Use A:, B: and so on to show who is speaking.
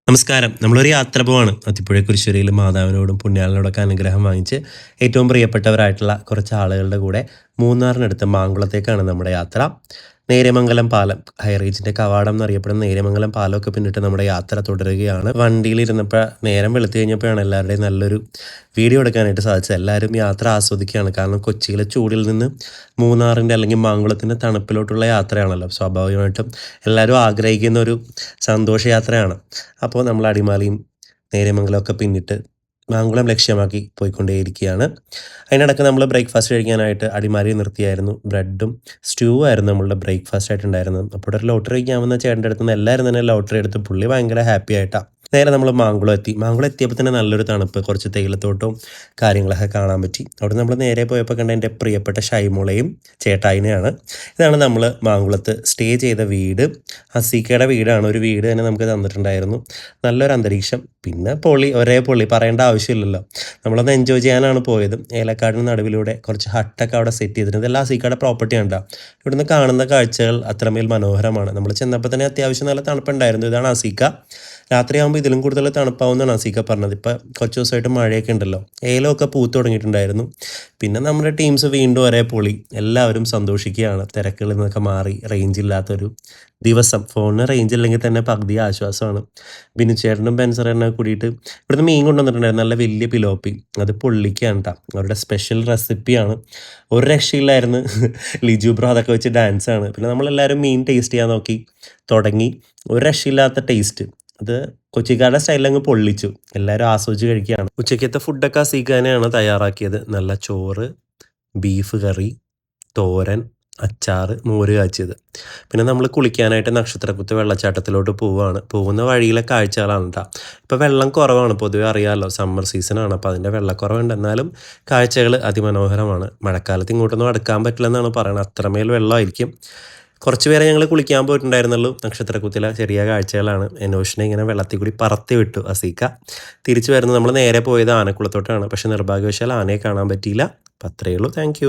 A: നമസ്കാരം. നമ്മളൊരു യാത്ര പോവാണ്. അത്തിപ്പുഴ കുരിശുരയിൽ മാതാവിനോടും പുണ്യാളനോടൊക്കെ അനുഗ്രഹം വാങ്ങിച്ച് ഏറ്റവും പ്രിയപ്പെട്ടവരായിട്ടുള്ള കുറച്ച് ആളുകളുടെ കൂടെ മൂന്നാറിനടുത്ത് മാങ്കുളത്തേക്കാണ് നമ്മുടെ യാത്ര. നേര്യമംഗലം പാലം, ഹൈറേഞ്ചിന്റെ കവാടം എന്നറിയപ്പെടുന്ന നേര്യമംഗലം പാലമൊക്കെ പിന്നിട്ട് നമ്മുടെ യാത്ര തുടരുകയാണ്. വണ്ടിയിലിരുന്നപ്പോൾ നേരം വെളുത്തു കഴിഞ്ഞപ്പോഴാണ് എല്ലാവരുടെയും നല്ലൊരു വീഡിയോ എടുക്കാനായിട്ട് സാധിച്ചത്. എല്ലാവരും യാത്ര ആസ്വദിക്കുകയാണ്. കാരണം കൊച്ചിയിലെ ചൂടിൽ നിന്ന് മൂന്നാറിൻ്റെ അല്ലെങ്കിൽ മാങ്കുളത്തിൻ്റെ തണുപ്പിലോട്ടുള്ള യാത്രയാണല്ലോ. സ്വാഭാവികമായിട്ടും എല്ലാവരും ആഗ്രഹിക്കുന്ന ഒരു സന്തോഷയാത്രയാണ്. അപ്പോൾ നമ്മൾ അടിമാലിയും നേര്യമംഗലമൊക്കെ പിന്നിട്ട് മാങ്കുളം ലക്ഷ്യമാക്കി പോയിക്കൊണ്ടേയിരിക്കുകയാണ്. അതിനിടയ്ക്ക് നമ്മൾ ബ്രേക്ക്ഫാസ്റ്റ് കഴിക്കാനായിട്ട് അടിമാലി നിർത്തിയായിരുന്നു. ബ്രെഡും സ്റ്റൂ ആയിരുന്നു നമ്മളുടെ ബ്രേക്ക്ഫാസ്റ്റ് ആയിട്ടുണ്ടായിരുന്നത്. അപ്പോൾ ഒരു ലോട്ടറി കഴിക്കാമെന്ന ചേട്ടൻ്റെ അടുത്ത് നിന്ന് എല്ലാവരും തന്നെ ലോട്ടറി എടുത്ത് പുള്ളി ഭയങ്കര ഹാപ്പി ആയിട്ടാണ്. നേരെ നമ്മൾ മാങ്കുളം എത്തി. മാങ്കുളം എത്തിയപ്പോൾ തന്നെ നല്ലൊരു തണുപ്പ്, കുറച്ച് തേയിലത്തോട്ടവും കാര്യങ്ങളൊക്കെ കാണാൻ പറ്റി. അവിടെ നമ്മൾ നേരെ പോയപ്പോൾ കണ്ട എൻ്റെ പ്രിയപ്പെട്ട ഷൈമോളയും ചേട്ടായിനെയാണ്. ഇതാണ് നമ്മൾ മാങ്കുളത്ത് സ്റ്റേ ചെയ്ത വീട്. ഹസീക്കയുടെ വീടാണ്. ഒരു വീട് തന്നെ നമുക്ക് തന്നിട്ടുണ്ടായിരുന്നു. നല്ലൊരു അന്തരീക്ഷം, പിന്നെ ഒരേ പൊളി പറയേണ്ട ആവശ്യമില്ലല്ലോ. നമ്മളൊന്ന് എൻജോയ് ചെയ്യാനാണ് പോയത്. ഏലക്കാടിന് നടുവിലൂടെ കുറച്ച് ഹട്ടൊക്കെ അവിടെ സെറ്റ് ചെയ്തിട്ടുണ്ട്. ഇതെല്ലാം ഹസീക്കയുടെ പ്രോപ്പർട്ടി ഉണ്ടാ. ഇവിടുന്ന് കാണുന്ന കാഴ്ചകൾ അത്രമേൽ മനോഹരമാണ്. നമ്മൾ ചെന്നപ്പോൾ തന്നെ അത്യാവശ്യം നല്ല തണുപ്പുണ്ടായിരുന്നു. ഇതാണ് ഹസീക്ക. രാത്രിയാകുമ്പോൾ ഇതിലും കൂടുതൽ തണുപ്പാവുമെന്നാണ് ഹസീക്ക പറഞ്ഞത്. ഇപ്പോൾ കുറച്ച് ദിവസമായിട്ട് മഴയൊക്കെ ഉണ്ടല്ലോ. ഏലമൊക്കെ പൂത്ത് തുടങ്ങിയിട്ടുണ്ടായിരുന്നു. പിന്നെ നമ്മുടെ ടീംസ് വീണ്ടും ഒരേ പൊളി. എല്ലാവരും സന്തോഷിക്കുകയാണ്. തിരക്കുകളിൽ നിന്നൊക്കെ മാറി റേഞ്ചില്ലാത്തൊരു ദിവസം. ഫോണിന് റേഞ്ച് ഇല്ലെങ്കിൽ തന്നെ പകുതി ആശ്വാസമാണ്. ബിനുചേട്ടനും ബെൻസറേനും കൂടിയിട്ട് ഇവിടുന്ന് മീൻ കൊണ്ടുവന്നിട്ടുണ്ടായിരുന്നു. നല്ല വലിയ പിലോപ്പി. അത് പൊള്ളിക്കുകയാണ് കേട്ടോ. അവരുടെ സ്പെഷ്യൽ റെസിപ്പിയാണ്. ഒരു രക്ഷയില്ലായിരുന്നു. ലിജു ബ്രോ അതൊക്കെ വെച്ച് ഡാൻസാണ്. പിന്നെ നമ്മളെല്ലാവരും മീൻ ടേസ്റ്റ് ചെയ്യാൻ നോക്കി തുടങ്ങി. ഒരു രക്ഷയില്ലാത്ത ടേസ്റ്റ്. അത് കൊച്ചിക്കാരുടെ സ്റ്റൈലിൽ അങ്ങ് പൊള്ളിച്ചു. എല്ലാവരും ആസ്വദിച്ച് കഴിക്കുകയാണ്. ഉച്ചയ്ക്കത്തെ ഫുഡൊക്കെ ഹസീഖാനെയാണ് തയ്യാറാക്കിയത്. നല്ല ചോറ്, ബീഫ് കറി, തോരൻ, അച്ചാറ്, മോര് കാച്ചിയത്. പിന്നെ നമ്മൾ കുളിക്കാനായിട്ട് നക്ഷത്രക്കുത്ത് വെള്ളച്ചാട്ടത്തിലോട്ട് പോവുകയാണ്. പോകുന്ന വഴിയിലെ കാഴ്ചകളാണ് കേട്ടോ. ഇപ്പോൾ വെള്ളം കുറവാണ്, പൊതുവെ അറിയാമല്ലോ, സമ്മർ സീസണാണ്. അപ്പോൾ അതിൻ്റെ വെള്ളക്കുറവുണ്ട്. എന്നാലും കാഴ്ചകൾ അതിമനോഹരമാണ്. മഴക്കാലത്ത് ഇങ്ങോട്ടൊന്നും അടുക്കാൻ പറ്റില്ലെന്നാണ് പറയുന്നത്. അത്രമേൽ വെള്ളമായിരിക്കും. കുറച്ച് പേരെ ഞങ്ങൾ കുളിക്കാൻ പോയിട്ടുണ്ടായിരുന്നുള്ളൂ. നക്ഷത്രക്കുത്തിലെ ചെറിയ കാഴ്ചകളാണ്. എനോഷിനെ ഇങ്ങനെ വെള്ളത്തിൽ കൂടി പറത്തി വിട്ടു ഹസീക്ക. തിരിച്ചു വരുന്നത് നമ്മൾ നേരെ പോയത് ആനക്കുളത്തോട്ടാണ്. പക്ഷേ നിർഭാഗ്യവശാൽ ആനയെ കാണാൻ പറ്റിയില്ല. അപ്പം അത്രയേ ഉള്ളൂ. Thank you.